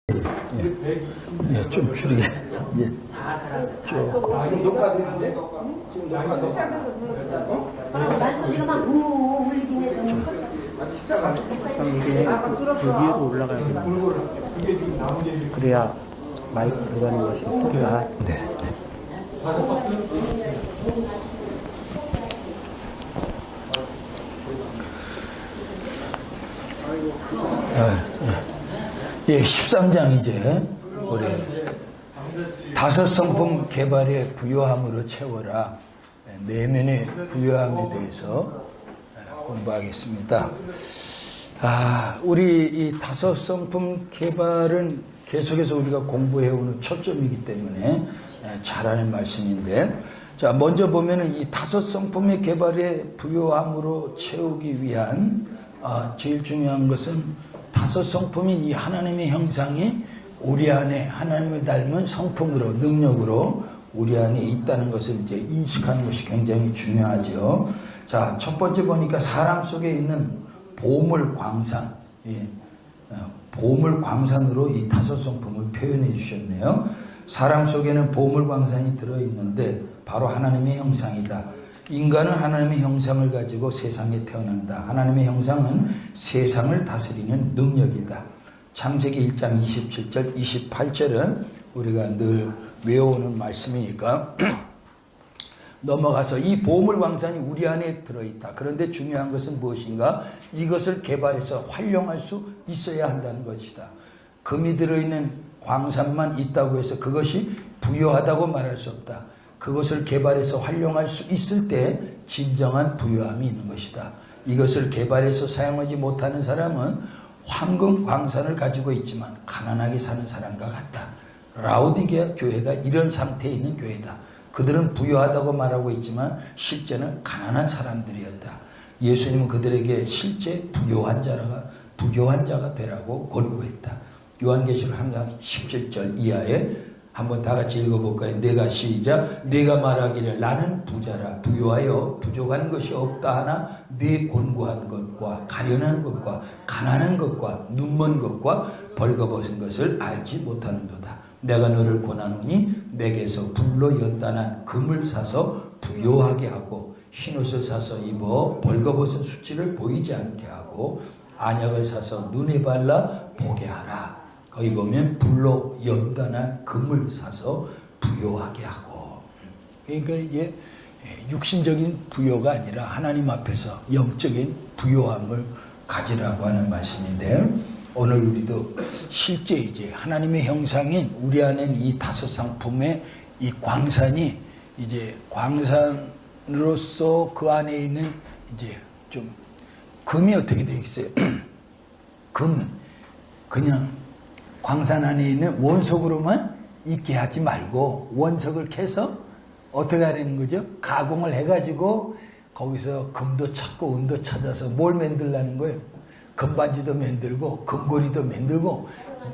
예, 좀 줄이게. 예. 조금. 지금 녹화되는데? 지금 녹화돼? 말소리가 막 웅웅 울리긴 해. 너무 컸어. 아직 시작 안 해. 이게 그 위로 올라가야 돼요. 그래야 마이크 들어가는 것이 소리가. 네. 예, 13장 이제 우리 다섯 성품 개발의 부요함으로 채워라. 내면의 부요함에 대해서 공부하겠습니다. 우리 이 다섯 성품 개발은 계속해서 우리가 공부해오는 초점이기 때문에 잘하는 말씀인데, 자, 먼저 보면은 이 다섯 성품의 개발의 부요함으로 채우기 위한 제일 중요한 것은 다섯 성품인 이 하나님의 형상이 우리 안에 하나님을 닮은 성품으로, 능력으로 우리 안에 있다는 것을 이제 인식하는 것이 굉장히 중요하죠. 자, 첫 번째 보니까 사람 속에 있는 보물 광산, 보물 광산으로 이 다섯 성품을 표현해 주셨네요. 사람 속에는 보물 광산이 들어있는데 바로 하나님의 형상이다. 인간은 하나님의 형상을 가지고 세상에 태어난다. 하나님의 형상은 세상을 다스리는 능력이다. 창세기 1장 27절, 28절은 우리가 늘 외워오는 말씀이니까 넘어가서 이 보물 광산이 우리 안에 들어있다. 그런데 중요한 것은 무엇인가? 이것을 개발해서 활용할 수 있어야 한다는 것이다. 금이 들어있는 광산만 있다고 해서 그것이 부유하다고 말할 수 없다. 그것을 개발해서 활용할 수 있을 때 진정한 부유함이 있는 것이다. 이것을 개발해서 사용하지 못하는 사람은 황금 광산을 가지고 있지만 가난하게 사는 사람과 같다. 라오디게아 교회가 이런 상태에 있는 교회다. 그들은 부유하다고 말하고 있지만 실제는 가난한 사람들이었다. 예수님은 그들에게 실제 부유한 자가 되라고 권고했다. 요한계시록 3장 17절 이하에 한번 다 같이 읽어볼까요? 내가 시작. 내가 말하기를 나는 부자라 부유하여 부족한 것이 없다 하나 네 곤고한 것과 가련한 것과 가난한 것과 눈먼 것과 벌거벗은 것을 알지 못하는도다. 내가 너를 권하노니 내게서 불로 연단한 금을 사서 부요하게 하고 흰옷을 사서 입어 벌거벗은 수치를 보이지 않게 하고 안약을 사서 눈에 발라 보게 하라. 거기 보면 불로 연단한 금을 사서 부요하게 하고, 그러니까 이게 육신적인 부요가 아니라 하나님 앞에서 영적인 부요함을 가지라고 하는 말씀인데, 오늘 우리도 실제 이제 하나님의 형상인 우리 안엔 이 다섯 상품의 이 광산이 이제 광산으로서 그 안에 있는 이제 좀 금이 어떻게 되어 있어요? 금은 그냥 광산 안에 있는 원석으로만 있게 하지 말고 원석을 캐서 어떻게 하라는 거죠? 가공을 해가지고 거기서 금도 찾고 은도 찾아서 뭘 만들라는 거예요? 금반지도 만들고 금고리도 만들고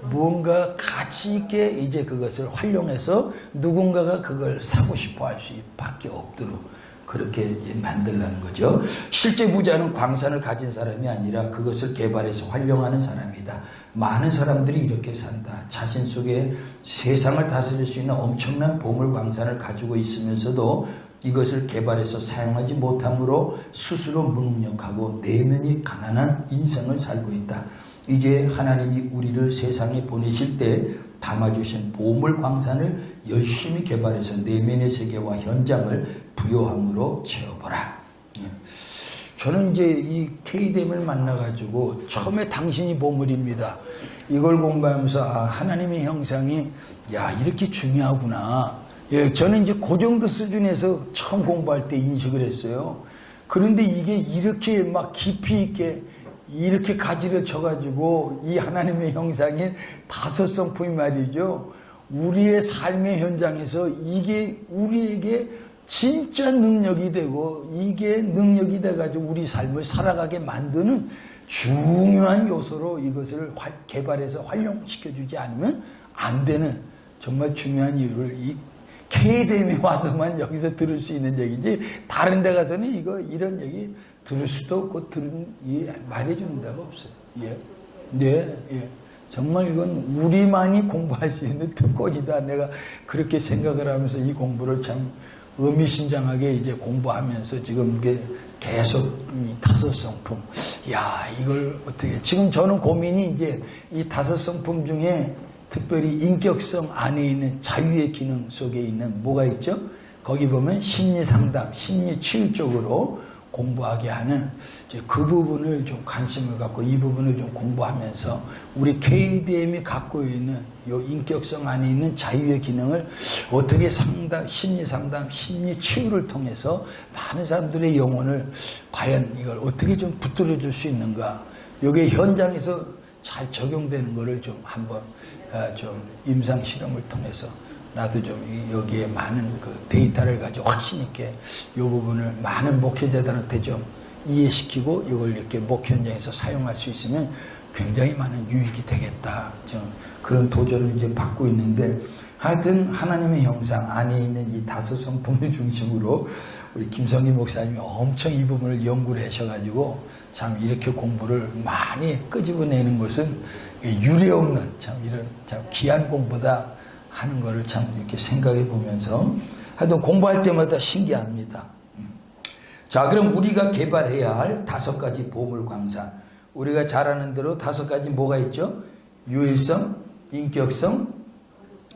무언가 가치 있게 이제 그것을 활용해서 누군가가 그걸 사고 싶어 할 수밖에 없도록 그렇게 이제 만들라는 거죠. 실제 부자는 광산을 가진 사람이 아니라 그것을 개발해서 활용하는 사람이다. 많은 사람들이 이렇게 산다. 자신 속에 세상을 다스릴 수 있는 엄청난 보물 광산을 가지고 있으면서도 이것을 개발해서 사용하지 못함으로 스스로 무능력하고 내면이 가난한 인생을 살고 있다. 이제 하나님이 우리를 세상에 보내실 때 담아주신 보물 광산을 열심히 개발해서 내면의 세계와 현장을 부요함으로 채워보라. 저는 이제 이 KDM을 만나가지고 처음에 당신이 보물입니다. 이걸 공부하면서 하나님의 형상이 이렇게 중요하구나. 저는 이제 그 정도 수준에서 처음 공부할 때 인식을 했어요. 그런데 이게 이렇게 막 깊이 있게 이렇게 가지를 쳐가지고 이 하나님의 형상인 다섯 성품이 말이죠. 우리의 삶의 현장에서 이게 우리에게 진짜 능력이 되고 이게 능력이 돼가지고 우리 삶을 살아가게 만드는 중요한 요소로 이것을 개발해서 활용시켜주지 않으면 안 되는 정말 중요한 이유를 이 KDM에 와서만 여기서 들을 수 있는 얘기지 다른 데 가서는 이런 얘기 들을 수도 없고 말해주는 데가 없어요. 예. 네, 예. 정말 이건 우리만이 공부할 수 있는 특권이다. 내가 그렇게 생각을 하면서 이 공부를 참 의미심장하게 이제 공부하면서 지금 이게 계속 이 다섯 성품. 야, 이걸 어떻게, 지금 저는 고민이 이제 이 다섯 성품 중에 특별히 인격성 안에 있는 자유의 기능 속에 있는 뭐가 있죠? 거기 보면 심리 상담, 심리 치유 쪽으로 공부하게 하는 이제 그 부분을 좀 관심을 갖고 이 부분을 좀 공부하면서 우리 KDM이 갖고 있는 요 인격성 안에 있는 자유의 기능을 어떻게 심리 상담, 심리 치유를 통해서 많은 사람들의 영혼을 과연 이걸 어떻게 좀 붙들어 줄 수 있는가. 요게 현장에서 잘 적용되는 거를 좀 한번 좀 임상 실험을 통해서 나도 좀 여기에 많은 그 데이터를 가지고 확신 있게 이 부분을 많은 목회자들한테 좀 이해시키고 이걸 이렇게 목회 현장에서 사용할 수 있으면 굉장히 많은 유익이 되겠다. 좀 그런 도전을 이제 받고 있는데 하여튼 하나님의 형상 안에 있는 이 다섯 성품을 중심으로 우리 김성기 목사님이 엄청 이 부분을 연구를 하셔가지고 참 이렇게 공부를 많이 끄집어내는 것은 유례없는 참 이런 참 귀한 공부다 하는 거를 참 이렇게 생각해 보면서 하여튼 공부할 때마다 신기합니다. 자, 그럼 우리가 개발해야 할 다섯 가지 보물 광산. 우리가 잘 아는 대로 다섯 가지 뭐가 있죠? 유일성, 인격성,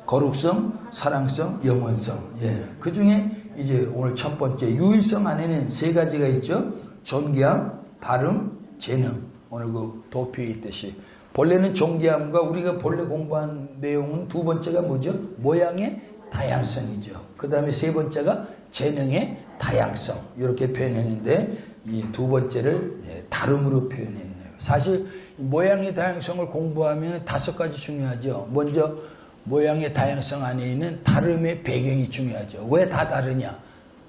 거룩성, 사랑성, 영원성. 예. 그 중에 이제 오늘 첫 번째 유일성 안에는 세 가지가 있죠. 존귀함, 다름, 재능. 오늘 그 도표에 있듯이. 본래는 존귀함과 우리가 본래 공부한 내용은 두 번째가 뭐죠? 모양의 다양성이죠. 그 다음에 세 번째가 재능의 다양성. 이렇게 표현했는데 이 두 번째를 다름으로 표현했네요. 사실 모양의 다양성을 공부하면 다섯 가지 중요하죠. 먼저 모양의 다양성 안에 있는 다름의 배경이 중요하죠. 왜 다 다르냐?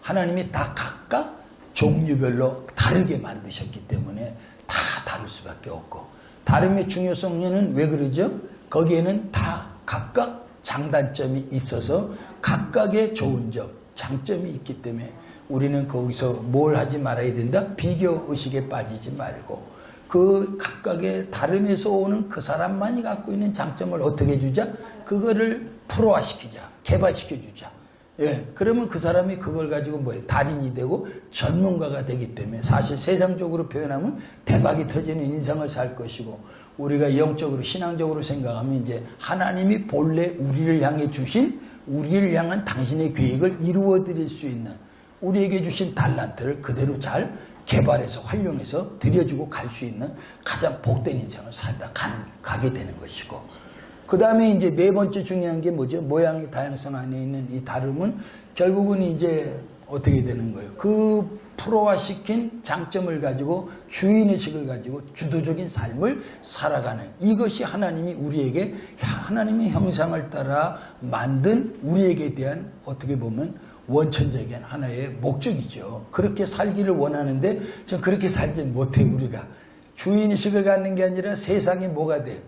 하나님이 다 각각 종류별로 다르게 만드셨기 때문에 다 다를 수밖에 없고 다름의 중요성에는 왜 그러죠? 거기에는 다 각각 장단점이 있어서 각각의 좋은 점, 장점이 있기 때문에 우리는 거기서 뭘 하지 말아야 된다? 비교의식에 빠지지 말고 그 각각의 다름에서 오는 그 사람만이 갖고 있는 장점을 어떻게 해주자? 그거를 프로화시키자, 개발시켜주자. 예, 그러면 그 사람이 그걸 가지고 뭐예요? 달인이 되고 전문가가 되기 때문에 사실 세상적으로 표현하면 대박이 터지는 인생을 살 것이고 우리가 영적으로 신앙적으로 생각하면 이제 하나님이 본래 우리를 향해 주신 우리를 향한 당신의 계획을 이루어 드릴 수 있는 우리에게 주신 달란트를 그대로 잘 개발해서 활용해서 들여주고 갈 수 있는 가장 복된 인생을 살다 가게 되는 것이고 그 다음에 이제 네 번째 중요한 게 뭐죠? 모양의 다양성 안에 있는 이 다름은 결국은 이제 어떻게 되는 거예요? 그 프로화시킨 장점을 가지고 주인의식을 가지고 주도적인 삶을 살아가는 이것이 하나님이 우리에게 하나님의 형상을 따라 만든 우리에게 대한 어떻게 보면 원천적인 하나의 목적이죠. 그렇게 살기를 원하는데 전 그렇게 살지 못해 우리가. 주인의식을 갖는 게 아니라 세상에 뭐가 돼요?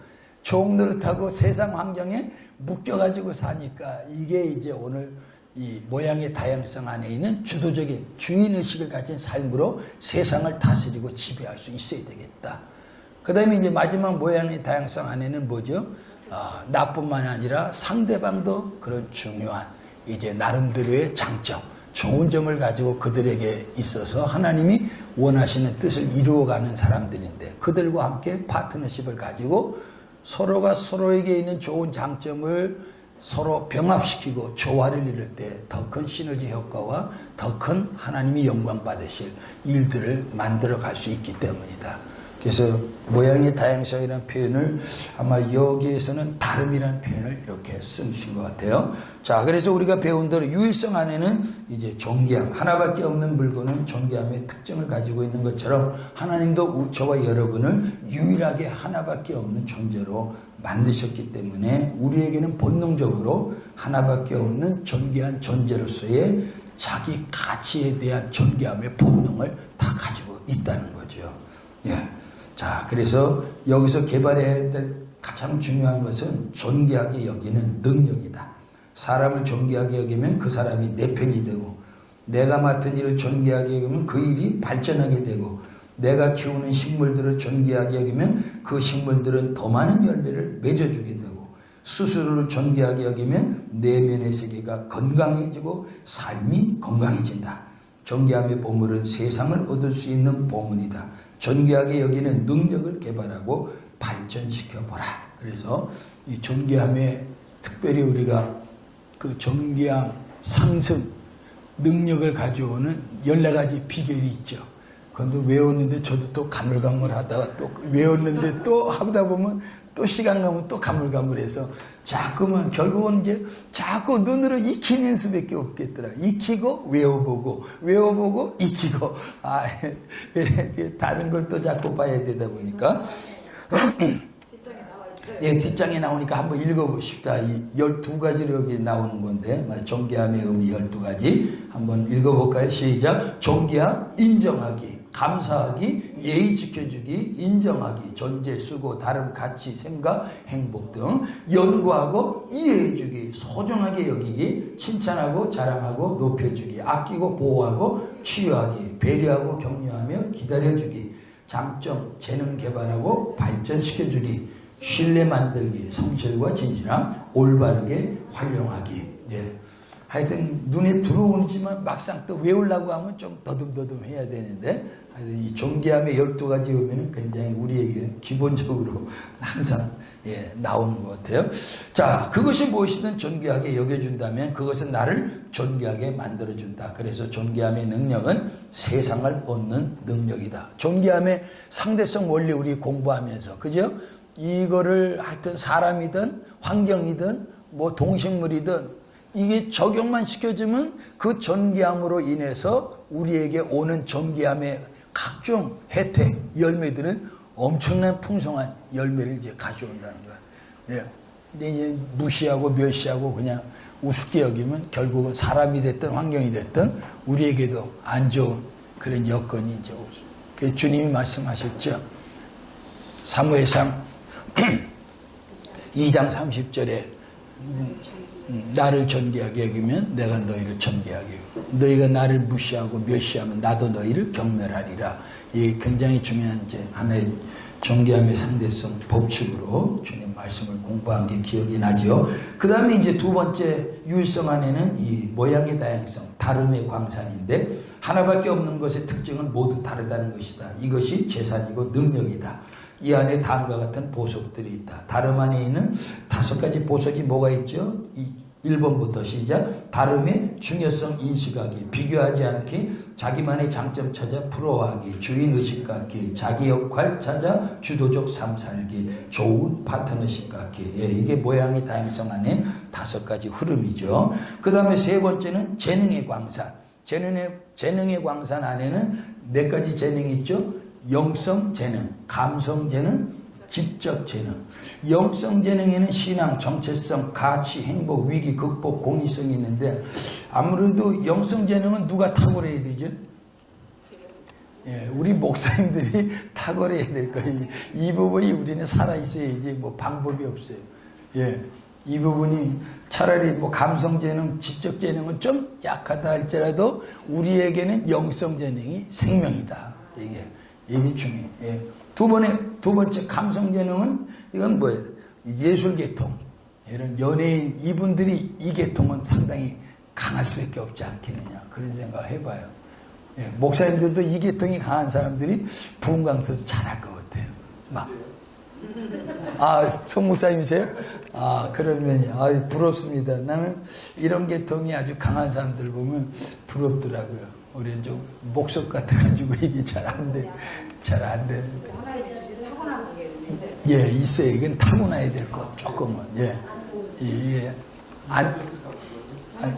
종노릇하고 세상 환경에 묶여가지고 사니까 이게 이제 오늘 이 모양의 다양성 안에 있는 주도적인 주인의식을 가진 삶으로 세상을 다스리고 지배할 수 있어야 되겠다. 그 다음에 이제 마지막 모양의 다양성 안에는 뭐죠? 나뿐만 아니라 상대방도 그런 중요한 이제 나름대로의 장점, 좋은 점을 가지고 그들에게 있어서 하나님이 원하시는 뜻을 이루어가는 사람들인데 그들과 함께 파트너십을 가지고 서로가 서로에게 있는 좋은 장점을 서로 병합시키고 조화를 이룰 때 더 큰 시너지 효과와 더 큰 하나님이 영광 받으실 일들을 만들어 갈 수 있기 때문이다. 그래서 모양의 다양성이라는 표현을 아마 여기에서는 다름이라는 표현을 이렇게 쓰신 것 같아요. 자, 그래서 우리가 배운 대로 유일성 안에는 이제 존귀함, 하나밖에 없는 물건은 존귀함의 특징을 가지고 있는 것처럼 하나님도 저와 여러분을 유일하게 하나밖에 없는 존재로 만드셨기 때문에 우리에게는 본능적으로 하나밖에 없는 존귀한 존재로서의 자기 가치에 대한 존귀함의 본능을 다 가지고 있다는 거죠. 예. 자, 그래서 여기서 개발해야 될 가장 중요한 것은 존귀하게 여기는 능력이다. 사람을 존귀하게 여기면 그 사람이 내 편이 되고 내가 맡은 일을 존귀하게 여기면 그 일이 발전하게 되고 내가 키우는 식물들을 존귀하게 여기면 그 식물들은 더 많은 열매를 맺어주게 되고 스스로를 존귀하게 여기면 내면의 세계가 건강해지고 삶이 건강해진다. 존귀함의 보물은 세상을 얻을 수 있는 보물이다. 존귀하게 여기는 능력을 개발하고 발전시켜보라. 그래서 이 존귀함에 특별히 우리가 그 존귀함 상승 능력을 가져오는 14가지 비결이 있죠. 그런데 외웠는데 저도 또 가물가물하다가 또 외웠는데 또 하다 보면 또 시간 가면 또 가물가물해서 자꾸만 결국은 이제 자꾸 눈으로 익히는 수밖에 없겠더라. 익히고 외워보고 익히고 다른 걸 또 자꾸 봐야 되다 보니까 예, 뒷장에 나오니까 한번 읽어보십시다. 이 12가지로 여기 나오는 건데 존귀함의 의미 12가지 한번 읽어볼까요? 시작. 존귀함, 인정하기, 감사하기, 예의 지켜주기, 인정하기, 존재, 수고, 다름, 가치, 생각, 행복 등 연구하고 이해해주기, 소중하게 여기기, 칭찬하고 자랑하고 높여주기, 아끼고 보호하고 치유하기, 배려하고 격려하며 기다려주기, 장점, 재능 개발하고 발전시켜주기, 신뢰 만들기, 성실과 진실함, 올바르게 활용하기. 예. 하여튼 눈에 들어오지만 막상 또 외우려고 하면 좀 더듬더듬 해야 되는데 하여튼 이 존귀함의 12가지 의미는 굉장히 우리에게 기본적으로 항상 나오는 것 같아요. 자, 그것이 무엇이든 존귀하게 여겨준다면 그것은 나를 존귀하게 만들어준다. 그래서 존귀함의 능력은 세상을 얻는 능력이다. 존귀함의 상대성 원리 우리 공부하면서 그죠? 이거를 하여튼 사람이든 환경이든 뭐 동식물이든 이게 적용만 시켜주면 그 존귀함으로 인해서 우리에게 오는 존귀함의 각종 혜택, 열매들은 엄청난 풍성한 열매를 이제 가져온다는 거야. 예. 근데 이제 무시하고 멸시하고 그냥 우습게 여기면 결국은 사람이 됐든 환경이 됐든 우리에게도 안 좋은 그런 여건이 이제 오죠. 그래서 주님이 말씀하셨죠. 사무엘상 2장 30절에 나를 존귀하게 여기면 내가 너희를 존귀하게 여기고 너희가 나를 무시하고 멸시하면 나도 너희를 경멸하리라. 이 굉장히 중요한 이제 하나의 존귀함의 상대성 법칙으로 주님 말씀을 공부한 게 기억이 나죠. 그 다음에 이제 두 번째 유일성 안에는 이 모양의 다양성, 다름의 광산인데 하나밖에 없는 것의 특징은 모두 다르다는 것이다. 이것이 재산이고 능력이다. 이 안에 다음과 같은 보석들이 있다. 다름 안에 있는 5가지 보석이 뭐가 있죠? 1번부터 시작. 다름의 중요성 인식하기, 비교하지 않기, 자기만의 장점 찾아 부러워하기, 주인 의식 갖기, 자기 역할 찾아 주도적 삶 살기, 좋은 파트너십 갖기. 예, 이게 모양의 다양성 안에 5가지 흐름이죠. 그 다음에 세 번째는 재능의 광산. 재능의 광산 안에는 4가지 재능이 있죠. 영성 재능, 감성 재능, 지적 재능. 영성 재능에는 신앙, 정체성, 가치, 행복, 위기, 극복, 공의성이 있는데 아무래도 영성 재능은 누가 탁월해야 되죠? 예, 우리 목사님들이 탁월해야 될 거예요. 이 부분이 우리는 살아있어야지 뭐 방법이 없어요. 예, 이 부분이 차라리 뭐 감성 재능, 지적 재능은 좀 약하다 할지라도 우리에게는 영성 재능이 생명이다. 이게 중요해요. 예. 두 번째 감성 재능은 이건 뭐예요? 예술 계통. 이런 연예인 이분들이 이 계통은 상당히 강할 수밖에 없지 않겠느냐. 그런 생각을 해봐요. 예. 목사님들도 이 계통이 강한 사람들이 부흥 강사도 잘할 것 같아요. 막. 송 목사님이세요? 그러면, 부럽습니다. 나는 이런 계통이 아주 강한 사람들 보면 부럽더라고요. 우리는 좀 목석 같아가지고 이게 잘 안 되는데. 예, 있어요. 이건 타고나야 될 것, 조금은. 예. 이게,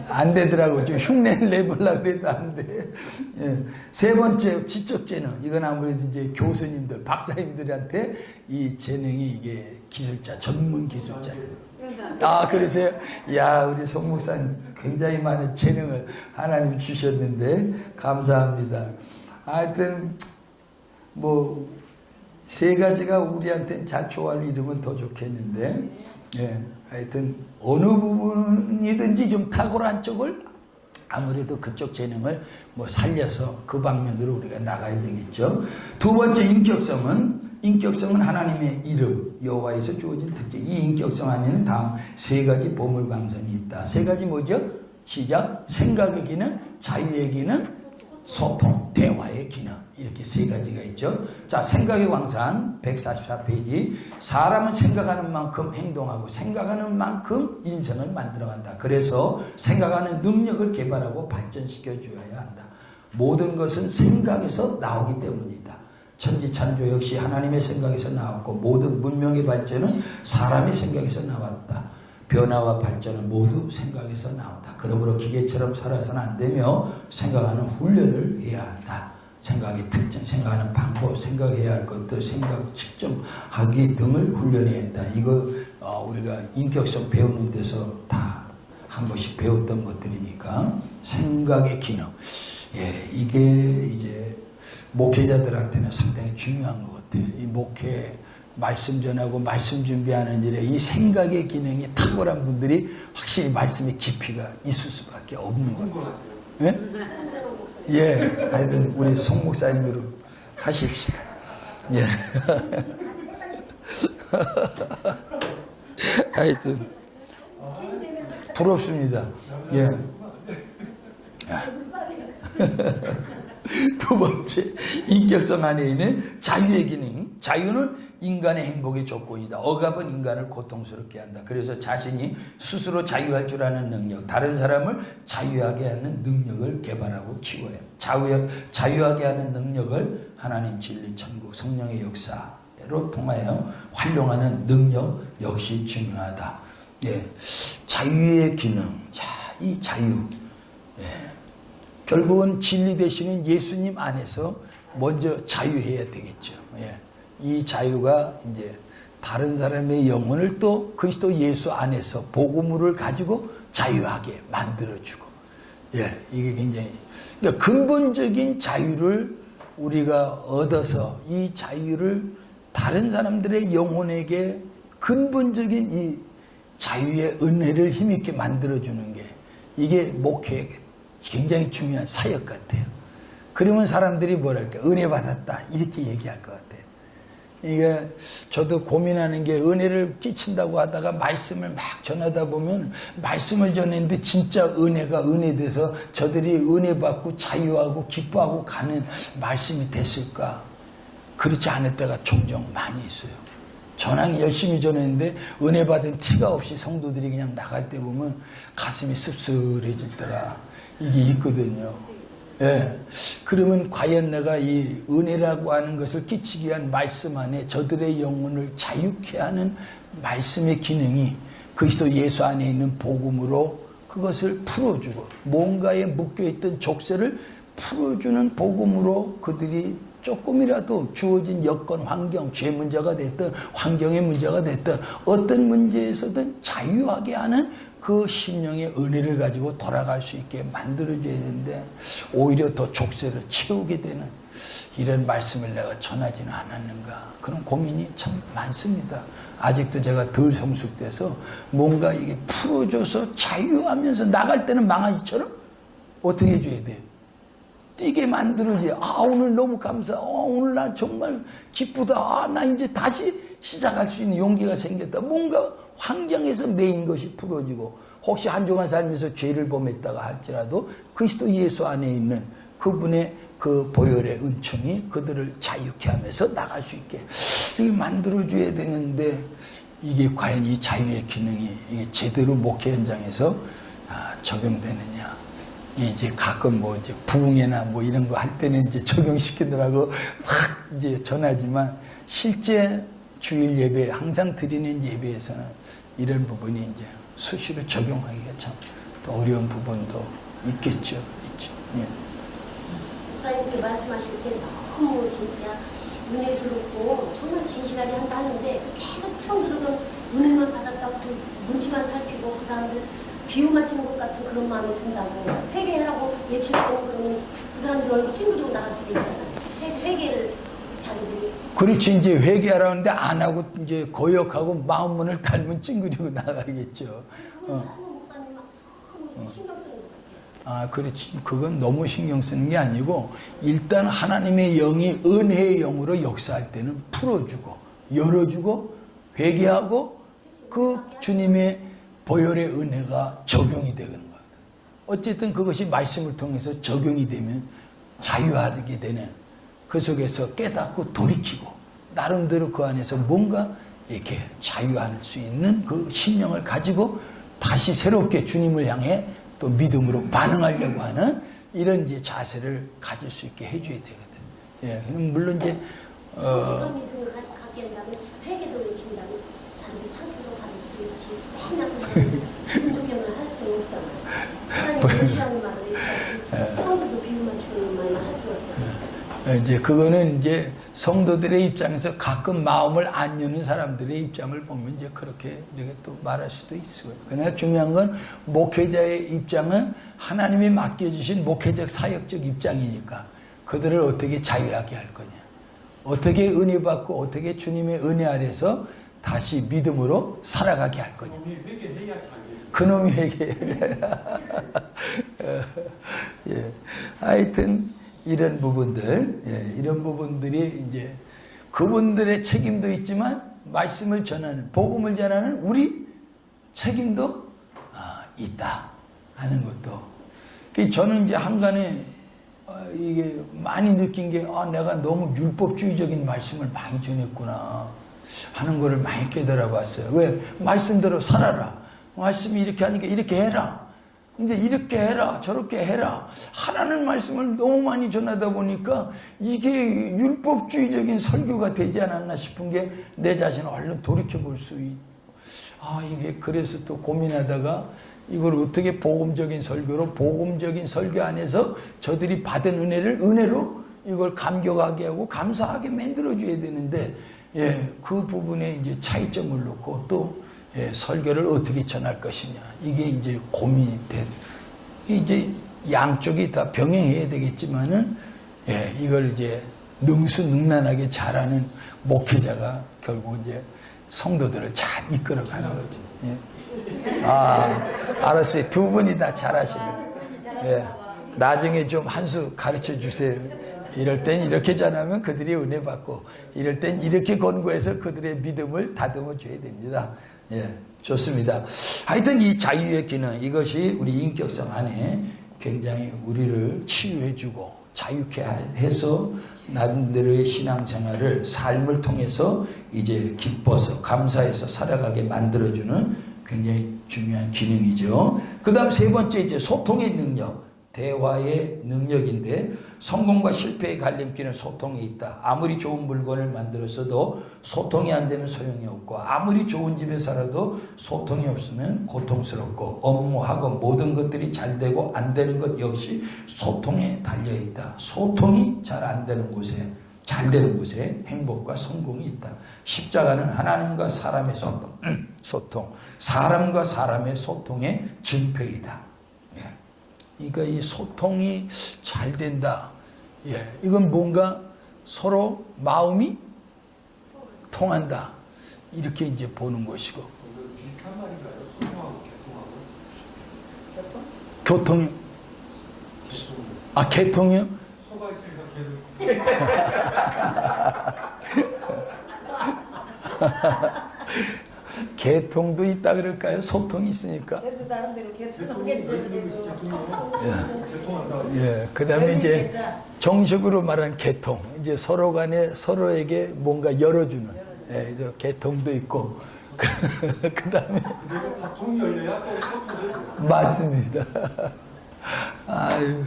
안 되더라고. 좀 흉내를 내보려고 해도 안 돼. 예. 세 번째, 지적 재능. 이건 아무래도 이제 교수님들, 박사님들한테 이 재능이 이게 기술자, 전문 기술자. 그러세요? 야, 우리 송 목사님 굉장히 많은 재능을 하나님 주셨는데, 감사합니다. 하여튼, 뭐, 3가지가 우리한테는 잘 조화를 이루면 더 좋겠는데, 예, 하여튼, 어느 부분이든지 좀 탁월한 쪽을 아무래도 그쪽 재능을 뭐 살려서 그 방면으로 우리가 나가야 되겠죠. 두 번째 인격성은 하나님의 이름, 여호와에서 주어진 특징. 이 인격성 안에는 다음 세 가지 보물광선이 있다. 세 가지 뭐죠? 시작. 생각의 기능, 자유의 기능, 소통, 대화의 기능. 이렇게 세 가지가 있죠. 자, 생각의 광산 144페이지. 사람은 생각하는 만큼 행동하고 생각하는 만큼 인생을 만들어간다. 그래서 생각하는 능력을 개발하고 발전시켜 주어야 한다. 모든 것은 생각에서 나오기 때문이다. 천지창조 역시 하나님의 생각에서 나왔고 모든 문명의 발전은 사람의 생각에서 나왔다. 변화와 발전은 모두 생각에서 나온다. 그러므로 기계처럼 살아서는 안 되며 생각하는 훈련을 해야 한다. 생각의 특징, 생각하는 방법, 생각해야 할 것들, 생각 측정하기 등을 훈련해야 한다. 이거 우리가 인격성 배우는 데서 다 한 번씩 배웠던 것들이니까 생각의 기능. 예, 이게 이제 목회자들한테는 상당히 중요한 것 같아요. 이 목회 말씀 전하고 말씀 준비하는 일에 이 생각의 기능이 탁월한 분들이 확실히 말씀의 깊이가 있을 수밖에 없는 것 같아요. 예? 예, 하여튼 우리 송 목사님으로 하십시다. 예. 하여튼 부럽습니다. 예. 두 번째, 인격성 안에 있는 자유의 기능. 자유는 인간의 행복의 조건이다. 억압은 인간을 고통스럽게 한다. 그래서 자신이 스스로 자유할 줄 아는 능력, 다른 사람을 자유하게 하는 능력을 개발하고 키워야 한다. 자유하게 하는 능력을 하나님 진리, 천국, 성령의 역사로 통하여 활용하는 능력 역시 중요하다. 예, 자유의 기능. 자, 이 자유. 예. 결국은 진리 되시는 예수님 안에서 먼저 자유해야 되겠죠. 예. 이 자유가 이제 다른 사람의 영혼을 또 그리스도 예수 안에서 복음을 가지고 자유하게 만들어주고, 예, 이게 굉장히 그러니까 근본적인 자유를 우리가 얻어서 이 자유를 다른 사람들의 영혼에게 근본적인 이 자유의 은혜를 힘있게 만들어주는 게 이게 목회의 굉장히 중요한 사역 같아요. 그러면 사람들이 뭐랄까, 은혜 받았다 이렇게 얘기할 것 같아요. 이게 저도 고민하는 게 은혜를 끼친다고 하다가 말씀을 막 전하다 보면 말씀을 전했는데 진짜 은혜가 은혜돼서 저들이 은혜 받고 자유하고 기뻐하고 가는 말씀이 됐을까? 그렇지 않을 때가 종종 많이 있어요. 전황 열심히 전했는데 은혜 받은 티가 없이 성도들이 그냥 나갈 때 보면 가슴이 씁쓸해질 때가 이게 있거든요. 예. 그러면 과연 내가 이 은혜라고 하는 것을 끼치기 위한 말씀 안에 저들의 영혼을 자유케 하는 말씀의 기능이 그리스도 예수 안에 있는 복음으로 그것을 풀어주고 뭔가에 묶여있던 족쇄를 풀어주는 복음으로 그들이 조금이라도 주어진 여건, 환경, 죄 문제가 됐든 환경의 문제가 됐든 어떤 문제에서든 자유하게 하는 그 심령의 은혜를 가지고 돌아갈 수 있게 만들어줘야 되는데 오히려 더 족쇄를 채우게 되는 이런 말씀을 내가 전하지는 않았는가, 그런 고민이 참 많습니다. 아직도 제가 덜 성숙돼서 뭔가 이게 풀어줘서 자유하면서 나갈 때는 망아지처럼 어떻게 해줘야 돼요? 뛰게 만들어지. 오늘 너무 감사. 오늘 날 정말 기쁘다. 나 이제 다시 시작할 수 있는 용기가 생겼다. 뭔가 환경에서 매인 것이 풀어지고, 혹시 한 주간 살면서 죄를 범했다가 할지라도 그리스도 예수 안에 있는 그분의 그 보혈의 은총이 그들을 자유케 하면서 나갈 수 있게 이게 만들어줘야 되는데, 이게 과연 이 자유의 기능이 이게 제대로 목회 현장에서 적용되느냐. 이제 가끔 뭐 이제 부흥회나 뭐 이런 거 할 때는 이제 적용시키느라고 막 이제 전하지만, 실제 주일 예배 항상 드리는 예배에서는 이런 부분이 이제 수시로 적용하기가 참 또 어려운 부분도 있겠죠. 있죠. 예. 목사님께 말씀하실 때 너무 진짜 은혜스럽고 정말 진실하게 한다 하는데, 계속 성 들으면 은혜만 받았다고 그 눈치만 살피고 그 사람들 비유 맞추는 것 같은 그런 마음이 든다고, 회개하라고 외치고 그러면 그 사람들 얼굴 찡그리고 나갈 수도 있잖아요. 회개를 자기들이. 그렇지. 이제 회개하라는데 안 하고 이제 거역하고 마음 문을 닫으면 찡그리고 나가겠죠. 목사님 막 너무 신경 쓰는 것 같아요. 그렇지. 그건 너무 신경 쓰는 게 아니고, 일단 하나님의 영이 은혜의 영으로 역사할 때는 풀어주고, 열어주고, 회개하고, 그 주님의 보혈의 은혜가 적용이 되는 거예요. 어쨌든 그것이 말씀을 통해서 적용이 되면 자유하게 되는, 그 속에서 깨닫고 돌이키고, 나름대로 그 안에서 뭔가 이렇게 자유할 수 있는 그 심령을 가지고 다시 새롭게 주님을 향해 또 믿음으로 반응하려고 하는 이런 이제 자세를 가질 수 있게 해줘야 되거든. 예, 물론 이제 그런 믿음을 갖게 된다면 회개도 외친다면 자기 상처도 받을 수도 있지. 맨날 그 기분 좋게만 할 수는 없잖아. 하나님 외치라는 말을 외쳐야지. 성도도 비유 맞추는 말만 할 수는 없잖아. 이제 그거는 이제 성도들의 입장에서 가끔 마음을 안 여는 사람들의 입장을 보면 이제 그렇게 또 말할 수도 있어요. 그러나 중요한 건 목회자의 입장은 하나님이 맡겨주신 목회적 사역적 입장이니까 그들을 어떻게 자유하게 할 거냐, 어떻게 은혜 받고 어떻게 주님의 은혜 아래서 다시 믿음으로 살아가게 할 거냐. 그놈이 회개해야 자유. 그놈이 회개해야. 예. 하여튼 이런 부분들, 이런 부분들이 이제 그분들의 책임도 있지만 말씀을 전하는, 복음을 전하는 우리 책임도 있다 하는 것도. 저는 이제 한간에 이게 많이 느낀 게 내가 너무 율법주의적인 말씀을 많이 전했구나 하는 거를 많이 깨달아 봤어요. 왜? 말씀대로 살아라. 말씀이 이렇게 하니까 이렇게 해라. 근데 이렇게 해라 저렇게 해라 하라는 말씀을 너무 많이 전하다 보니까 이게 율법주의적인 설교가 되지 않았나 싶은 게 내 자신을 얼른 돌이켜볼 수 있고, 이게 그래서 또 고민하다가 이걸 어떻게 복음적인 설교로, 복음적인 설교 안에서 저들이 받은 은혜를 은혜로 이걸 감격하게 하고 감사하게 만들어줘야 되는데, 그 부분에 이제 차이점을 놓고 또 설교를 어떻게 전할 것이냐, 이게 이제 고민이 된, 이제 양쪽이 다 병행해야 되겠지만은, 이걸 이제 능수능란하게 잘하는 목회자가 결국 이제 성도들을 잘 이끌어가는 거죠. 알았어요. 두 분이 다 잘하시네요. 나중에 좀 한 수 가르쳐 주세요. 이럴 땐 이렇게 전하면 그들이 은혜 받고, 이럴 땐 이렇게 권고해서 그들의 믿음을 다듬어 줘야 됩니다. 좋습니다. 하여튼 이 자유의 기능, 이것이 우리 인격성 안에 굉장히 우리를 치유해 주고 자유케 해서 나름대로의 신앙생활을, 삶을 통해서 이제 기뻐서 감사해서 살아가게 만들어주는 굉장히 중요한 기능이죠. 그 다음 세 번째, 이제 소통의 능력, 대화의 능력인데, 성공과 실패의 갈림길은 소통에 있다. 아무리 좋은 물건을 만들었어도 소통이 안 되면 소용이 없고, 아무리 좋은 집에 살아도 소통이 없으면 고통스럽고, 업무하고 모든 것들이 잘 되고 안 되는 것 역시 소통에 달려 있다. 소통이 잘 안 되는 곳에, 잘 되는 곳에 행복과 성공이 있다. 십자가는 하나님과 사람의 소통, 사람과 사람의 소통의 증표이다. 그러니까 이 소통이 잘 된다. 이건 뭔가 서로 마음이 통한다. 이렇게 이제 보는 것이고. 비슷한 말인가요? 소통하고 개통하고? 교통이. 개통이요? 소가 있으니까 개통도 있다 그럴까요? 소통이 있으니까. 그래서 나름대로 개통하겠죠. 그 다음에 이제 정식으로 말하는 개통. 이제 서로 간에 서로에게 뭔가 열어주는. 개통도 있고. 그 다음에. 다 통이 열려야 또 소통을. 맞습니다. 아유,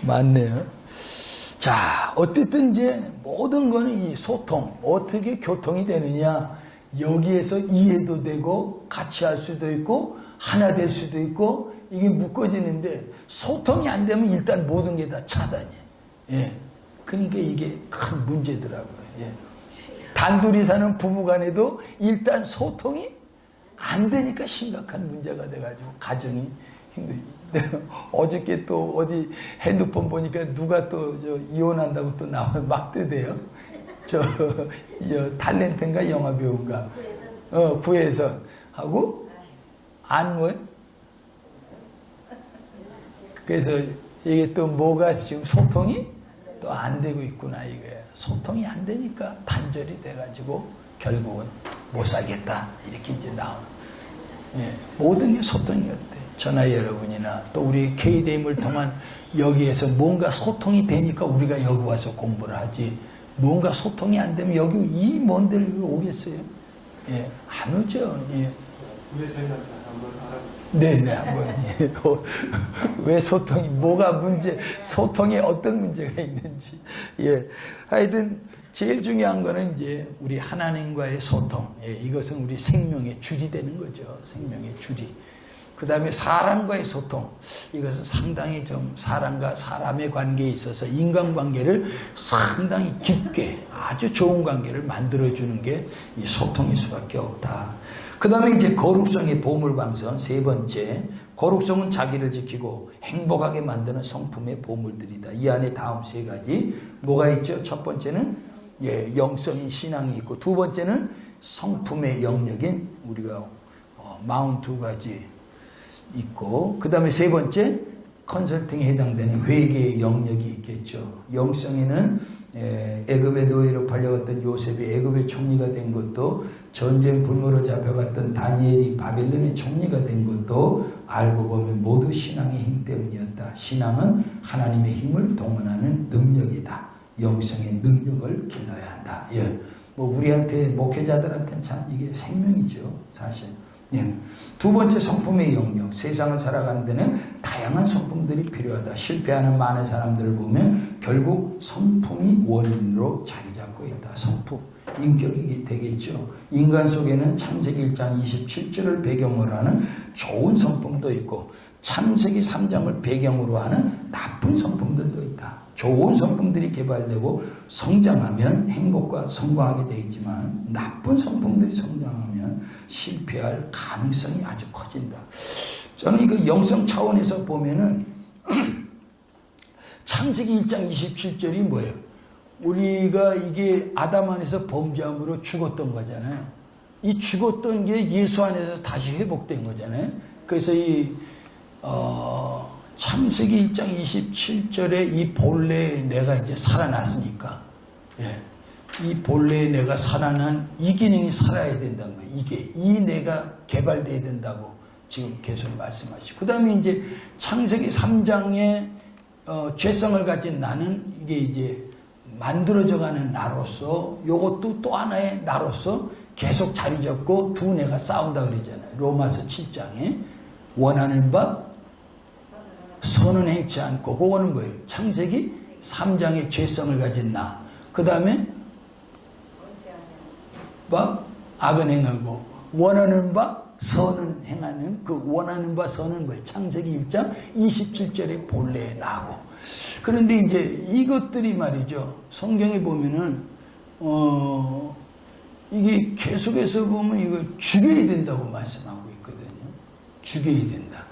맞네요. 자, 어쨌든 이제 모든 거는 이 소통, 어떻게 교통이 되느냐. 여기에서 이해도 되고 같이 할 수도 있고 하나 될 수도 있고 이게 묶어지는데, 소통이 안 되면 일단 모든 게 다 차단이에요. 그러니까 이게 큰 문제더라고요. 단둘이 사는 부부간에도 일단 소통이 안 되니까 심각한 문제가 돼가지고 가정이 힘들죠. 어저께 또 어디 핸드폰 보니까 누가 또 이혼한다고 또 나와 막 뜨대요. 탤런트인가 영화배우인가 구혜선 하고 안뭐요? 그래서 이게 또 뭐가 지금 소통이 또 안 되고 있구나 이거예요. 소통이 안 되니까 단절이 돼가지고 결국은 못 살겠다 이렇게 이제 나오는. 예, 모든 게 소통이 어때? 전화 여러분이나 또 우리 KDM을 통한 여기에서 뭔가 소통이 되니까 우리가 여기 와서 공부를 하지. 뭔가 소통이 안 되면 여기 이 먼 데를 오겠어요? 예, 안 오죠. 예. 부회장님한테 한번 알아보세요. 네네, 한번. 왜 소통이, 뭐가 문제, 소통에 어떤 문제가 있는지. 예. 하여튼, 제일 중요한 거는 이제 우리 하나님과의 소통. 예, 이것은 우리 생명의 줄이 되는 거죠. 생명의 줄이. 그 다음에 사람과의 소통. 이것은 상당히 좀 사람과 사람의 관계에 있어서 인간관계를 상당히 깊게 아주 좋은 관계를 만들어주는 게 이 소통일 수밖에 없다. 그 다음에 이제 거룩성의 보물광선 세 번째. 거룩성은 자기를 지키고 행복하게 만드는 성품의 보물들이다. 이 안에 다음 세 가지. 뭐가 있죠? 첫 번째는 예, 영성인 신앙이 있고, 두 번째는 성품의 영역인 우리가 42가지 있고, 그 다음에 세 번째 컨설팅에 해당되는 회개의 영역이 있겠죠. 영성에는 애굽의 노예로 팔려갔던 요셉이 애굽의 총리가 된 것도, 전쟁 불모로 잡혀갔던 다니엘이 바벨론의 총리가 된 것도 알고 보면 모두 신앙의 힘 때문이었다. 신앙은 하나님의 힘을 동원하는 능력이다. 영성의 능력을 길러야 한다. 예. 뭐 우리한테 목회자들한테는 참 이게 생명이죠, 사실. 예. 두 번째 성품의 영역. 세상을 살아가는 데는 다양한 성품들이 필요하다. 실패하는 많은 사람들을 보면 결국 성품이 원인으로 자리 잡고 있다. 성품. 인격이 되겠죠. 인간 속에는 창세기 1장 27절을 배경으로 하는 좋은 성품도 있고, 창세기 3장을 배경으로 하는 나쁜 성품들도 있다. 좋은 성품들이 개발되고 성장하면 행복과 성공하게 되겠지만, 나쁜 성품들이 성장하면 실패할 가능성이 아주 커진다. 저는 이거 영성 차원에서 보면은 창세기 1장 27절이 뭐예요? 우리가 이게 아담 안에서 범죄함으로 죽었던 거잖아요. 이 죽었던 게 예수 안에서 다시 회복된 거잖아요. 그래서 이 창세기 1장 27절에 이 본래의 내가 이제 살아났으니까, 예, 이 본래의 내가 살아난 이 기능이 살아야 된다는 거예요. 이 내가 개발돼야 된다고 지금 계속 말씀하시고, 그 다음에 이제 창세기 3장에 죄성을 가진 나는 이게 이제 만들어져가는 나로서, 요것도 또 하나의 나로서 계속 자리 잡고 두 내가 싸운다 그러잖아요. 로마서 7장에 원하는 바 선은 행치 않고, 그거는 뭐예요? 창세기 3장의 죄성을 가진 나. 그 다음에 악은 행하고, 원하는 바 선은 행하는, 그 원하는 바 선은 뭐예요? 창세기 1장 27절의 본래의 나고. 그런데 이제 이것들이 말이죠, 성경에 보면은 이게 계속해서 보면 이거 죽여야 된다고 말씀하고 있거든요. 죽여야 된다.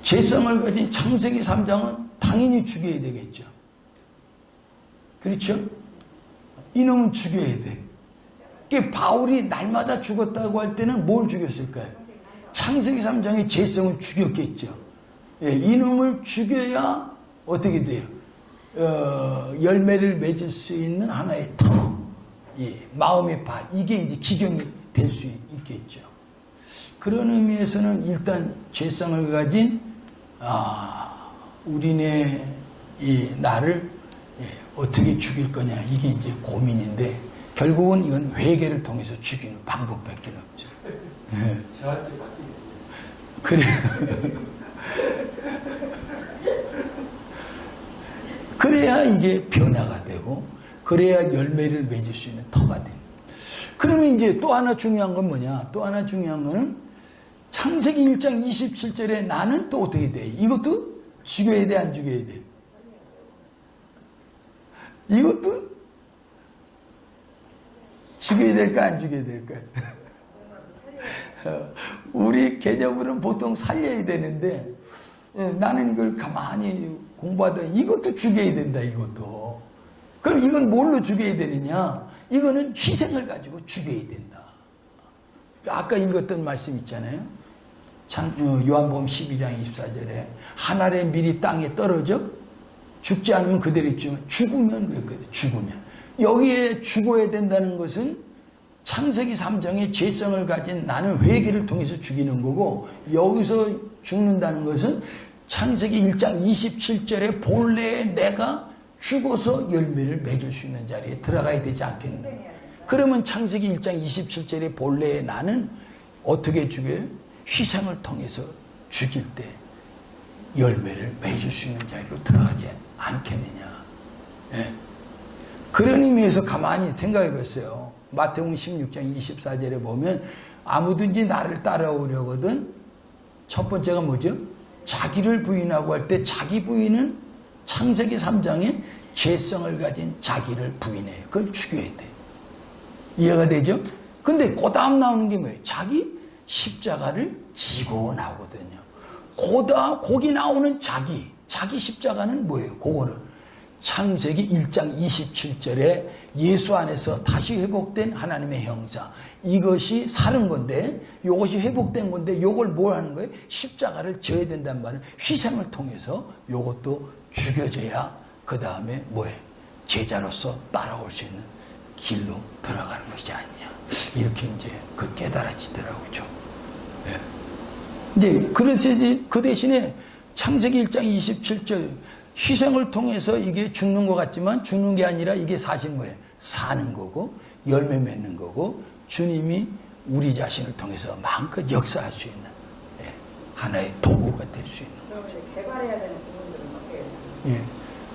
죄성을 가진 창세기 3장은 당연히 죽여야 되겠죠. 그렇죠? 이놈은 죽여야 돼. 그러니까 바울이 날마다 죽었다고 할 때는 뭘 죽였을까요? 창세기 3장의 죄성을 죽였겠죠. 예, 이놈을 죽여야 어떻게 돼요? 열매를 맺을 수 있는 하나의 터, 예, 마음의 바, 이게 이제 기경이 될 수 있겠죠. 그런 의미에서는 일단 죄성을 가진 우리네 이 나를 어떻게 죽일 거냐, 이게 이제 고민인데, 결국은 이건 회개를 통해서 죽이는 방법밖에 없죠. 예. 저한테 맡기면 그래. 그래야 이게 변화가 되고, 그래야 열매를 맺을 수 있는 터가 됩니다. 그러면 이제 또 하나 중요한 건 뭐냐? 또 하나 중요한 거는 창세기 1장 27절에 나는 또 어떻게 돼? 이것도 죽여야 돼, 안 죽여야 돼? 이것도 죽여야 될까, 안 죽여야 될까? 우리 개념으로는 보통 살려야 되는데, 나는 이걸 가만히 공부하다 이것도 죽여야 된다, 이것도. 그럼 이건 뭘로 죽여야 되느냐? 이거는 희생을 가지고 죽여야 된다. 아까 읽었던 말씀 있잖아요. 요한복음 12장 24절에 한 알의 밀이 땅에 떨어져 죽지 않으면 그대로 있지만 죽으면 그랬거든. 죽으면. 여기에 죽어야 된다는 것은 창세기 3장의 죄성을 가진 나는 회개를 통해서 죽이는 거고, 여기서 죽는다는 것은 창세기 1장 27절에 본래의 내가 죽어서 열매를 맺을 수 있는 자리에 들어가야 되지 않겠나. 그러면 창세기 1장 27절에 본래의 나는 어떻게 죽여요? 희생을 통해서 죽일 때 열매를 맺을 수 있는 자리로 들어가지 않겠느냐. 예. 그런 의미에서 가만히 생각해 봤어요. 마태복음 16장 24절에 보면 아무든지 나를 따라오려거든 첫 번째가 뭐죠? 자기를 부인하고 할 때 자기 부인은 창세기 3장에 죄성을 가진 자기를 부인해요. 그걸 죽여야 돼. 이해가 되죠? 근데 그 다음 나오는 게 뭐예요? 자기 십자가를 지고 나오거든요. 거기 나오는 자기 십자가는 뭐예요? 그거는 창세기 1장 27절에 예수 안에서 다시 회복된 하나님의 형상, 이것이 사는 건데, 이것이 회복된 건데, 이걸 뭘 하는 거예요? 십자가를 져야 된단 말은 희생을 통해서 이것도 죽여져야 그 다음에 뭐예요? 제자로서 따라올 수 있는 길로 들어가는 것이 아니냐. 이렇게 이제 그 깨달아지더라고요. 네. 이제 그래서 이제 그 대신에 창세기 1장 27절 희생을 통해서 이게 죽는 것 같지만 죽는 게 아니라 이게 사실 뭐예요? 사는 거고 열매 맺는 거고 주님이 우리 자신을 통해서 마음껏 역사할 수 있는 하나의 도구가 될 수 있는 거죠. 개발해야 되는 부분들은 어떻게 해요? 예.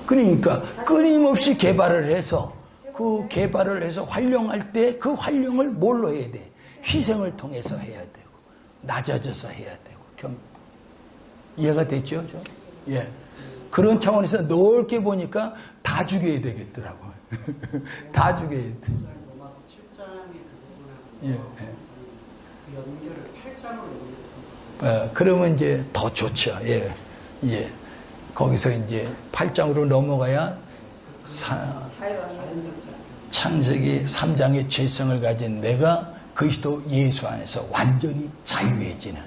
그러니까 끊임없이 개발을 해서 그 개발을 해서 활용할 때 그 활용을 뭘로 해야 돼? 희생을 통해서 해야 되고 낮아져서 해야 되고 이해가 됐죠? 예. 그런 차원에서 넓게 보니까 다 죽여야 되겠더라고요. 다 죽여야 돼. 로마서 7장의 그 부분하고 예, 예. 그 연결을 8장으로 연결해서 그러면 이제 더 좋죠. 예. 예. 거기서 이제 8장으로 넘어가야 창세기 3장의 죄성을 가진 내가 그리스도 예수 안에서 완전히 자유해지는,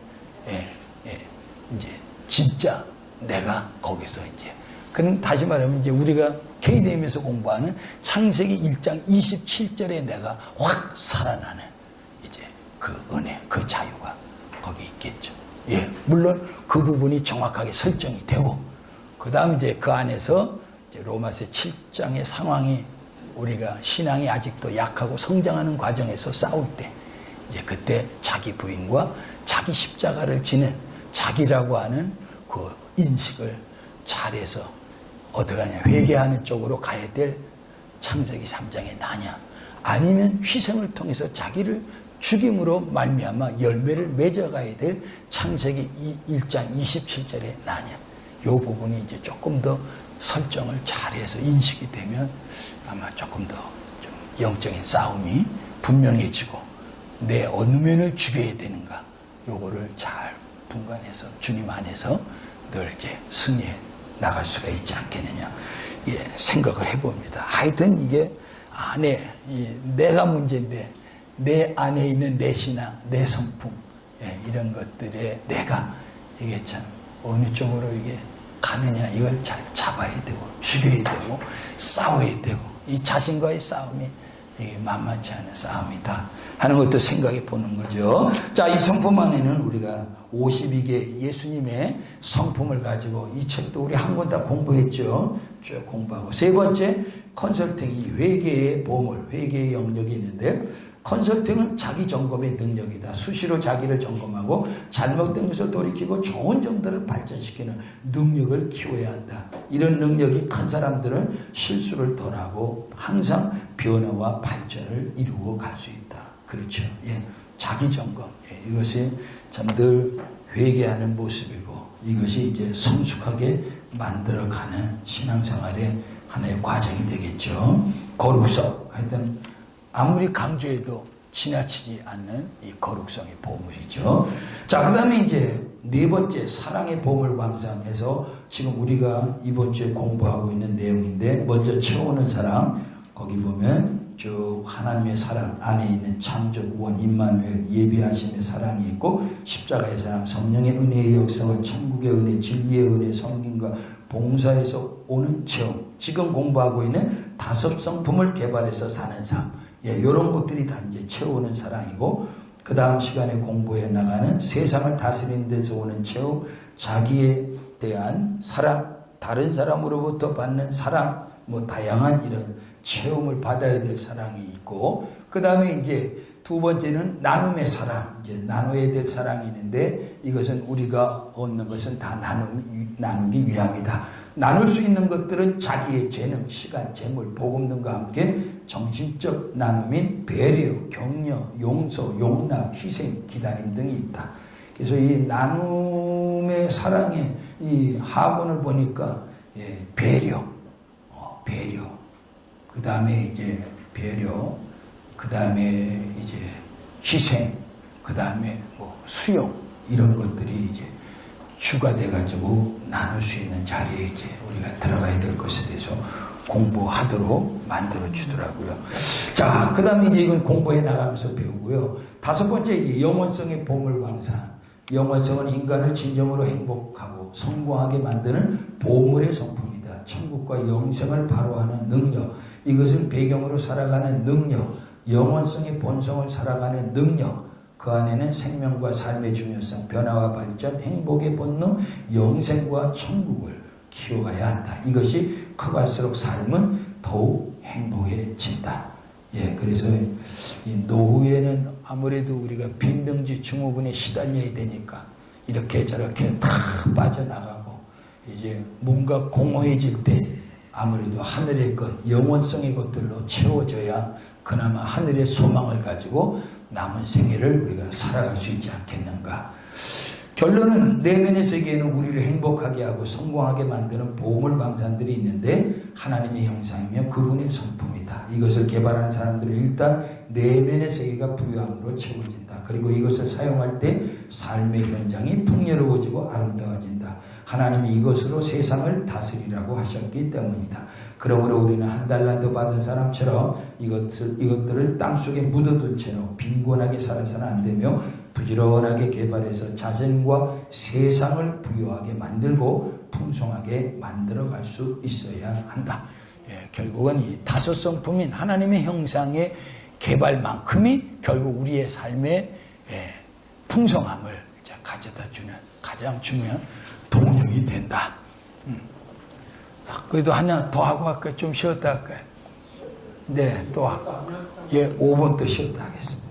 이제 진짜 내가 거기서 이제, 그럼 다시 말하면 이제 우리가 KDM에서 공부하는 창세기 1장 27절에 내가 확 살아나는 이제 그 은혜, 그 자유가 거기 있겠죠. 예, 물론 그 부분이 정확하게 설정이 되고, 그 다음 이제 그 안에서 이제 로마서 7장의 상황이 우리가 신앙이 아직도 약하고 성장하는 과정에서 싸울 때, 이제 그때 자기 부인과 자기 십자가를 지는 자기라고 하는 그 인식을 잘해서 어떻게 하냐, 회개하는 쪽으로 가야 될 창세기 3장의 나냐, 아니면 희생을 통해서 자기를 죽임으로 말미암아 열매를 맺어가야 될 창세기 1장 27절의 나냐, 이 부분이 이제 조금 더 설정을 잘해서 인식이 되면 아마 조금 더 좀 영적인 싸움이 분명해지고 내 어느 면을 죽여야 되는가, 요거를 잘 분간해서 주님 안에서 늘 이제 승리해 나갈 수가 있지 않겠느냐, 예, 생각을 해봅니다. 하여튼 이게 내가 문제인데 내 안에 있는 내 신앙, 내 성품, 이런 것들에 내가 이게 참 어느 쪽으로 이게 가느냐, 이걸 잘 잡아야 되고 죽여야 되고 싸워야 되고, 이 자신과의 싸움이 이게 만만치 않은 싸움이다 하는 것도 생각해 보는 거죠. 자, 이 성품 안에는 우리가 52개 예수님의 성품을 가지고 이 책도 우리 한 권 다 공부했죠. 쭉 공부하고, 세 번째 컨설팅, 이 회개의 보물, 회개의 영역이 있는데, 컨설팅은 자기 점검의 능력이다. 수시로 자기를 점검하고 잘못된 것을 돌이키고 좋은 점들을 발전시키는 능력을 키워야 한다. 이런 능력이 큰 사람들은 실수를 덜하고 항상 변화와 발전을 이루어 갈 수 있다. 그렇죠. 예. 자기 점검. 예. 이것이 참 늘 회개하는 모습이고, 이것이 이제 성숙하게 만들어가는 신앙생활의 하나의 과정이 되겠죠. 거룩성. 하여튼 아무리 강조해도 지나치지 않는 이 거룩성의 보물이죠. 자, 그 다음에 이제 네 번째 사랑의 보물 감상에서 지금 우리가 이번 주에 공부하고 있는 내용인데, 먼저 채우는 사랑, 거기 보면 쭉 하나님의 사랑 안에 있는 창조 구원 임마누엘 예비하심의 사랑이 있고 십자가의 사랑 성령의 은혜의 역사와 천국의 은혜 진리의 은혜 섬김과 봉사에서 오는 체험 지금 공부하고 있는 5 성품을 개발해서 사는 삶 이런 것들이 다 이제 채우는 사랑이고 그 다음 시간에 공부해 나가는 세상을 다스리는 데서 오는 체험 자기에 대한 사랑 다른 사람으로부터 받는 사랑 뭐 다양한 이런 체험을 받아야 될 사랑이 있고 그 다음에 이제 2번째는 나눔의 사랑 이제 나눠야 될 사랑이 있는데 이것은 우리가 얻는 것은 다 나누기 위함이다. 나눌 수 있는 것들은 자기의 재능, 시간, 재물, 복음 등과 함께 정신적 나눔인 배려, 격려, 용서, 용납, 희생, 기다림 등이 있다. 그래서 이 나눔의 사랑의 이 학원을 보니까 배려, 그 다음에 이제 배려, 그 다음에 이제 희생, 그 다음에 뭐 수용 이런 것들이 이제 주가 돼가지고 나눌 수 있는 자리에 이제 우리가 들어가야 될 것에 대해서 공부하도록 만들어 주더라고요. 자, 그 다음에 이제 이건 공부해 나가면서 배우고요. 5번째 이제 영원성의 보물광산. 영원성은 인간을 진정으로 행복하고 성공하게 만드는 보물의 성품이다. 천국과 영생을 바로하는 능력, 이것을 배경으로 살아가는 능력, 영원성의 본성을 살아가는 능력, 그 안에는 생명과 삶의 중요성, 변화와 발전, 행복의 본능, 영생과 천국을 키워가야 한다. 이것이 커갈수록 삶은 더욱 행복해진다. 그래서 이 노후에는 아무래도 우리가 빈둥지 증후군에 시달려야 되니까 이렇게 저렇게 다 빠져나가고 이제 뭔가 공허해질 때 아무래도 하늘의 것, 영원성의 것들로 채워져야 그나마 하늘의 소망을 가지고 남은 생애를 우리가 살아갈 수 있지 않겠는가. 결론은 내면의 세계에는 우리를 행복하게 하고 성공하게 만드는 보물광산들이 있는데 하나님의 형상이며 그분의 성품이다. 이것을 개발하는 사람들은 일단 내면의 세계가 부유함으로 채워진다. 그리고 이것을 사용할 때 삶의 현장이 풍요로워지고 아름다워진다. 하나님이 이것으로 세상을 다스리라고 하셨기 때문이다. 그러므로 우리는 한 달란트 받은 사람처럼 이것들을 땅속에 묻어둔 채로 빈곤하게 살아서는 안 되며 부지런하게 개발해서 자신과 세상을 부유하게 만들고 풍성하게 만들어갈 수 있어야 한다. 결국은 이 5 성품인 하나님의 형상의 개발만큼이 결국 우리의 삶의 풍성함을 가져다주는 가장 중요한 동력이 된다. 그래도 하나 더 하고 할까요? 좀 쉬었다 할까요? 네, 또 5분 또 쉬었다 하겠습니다.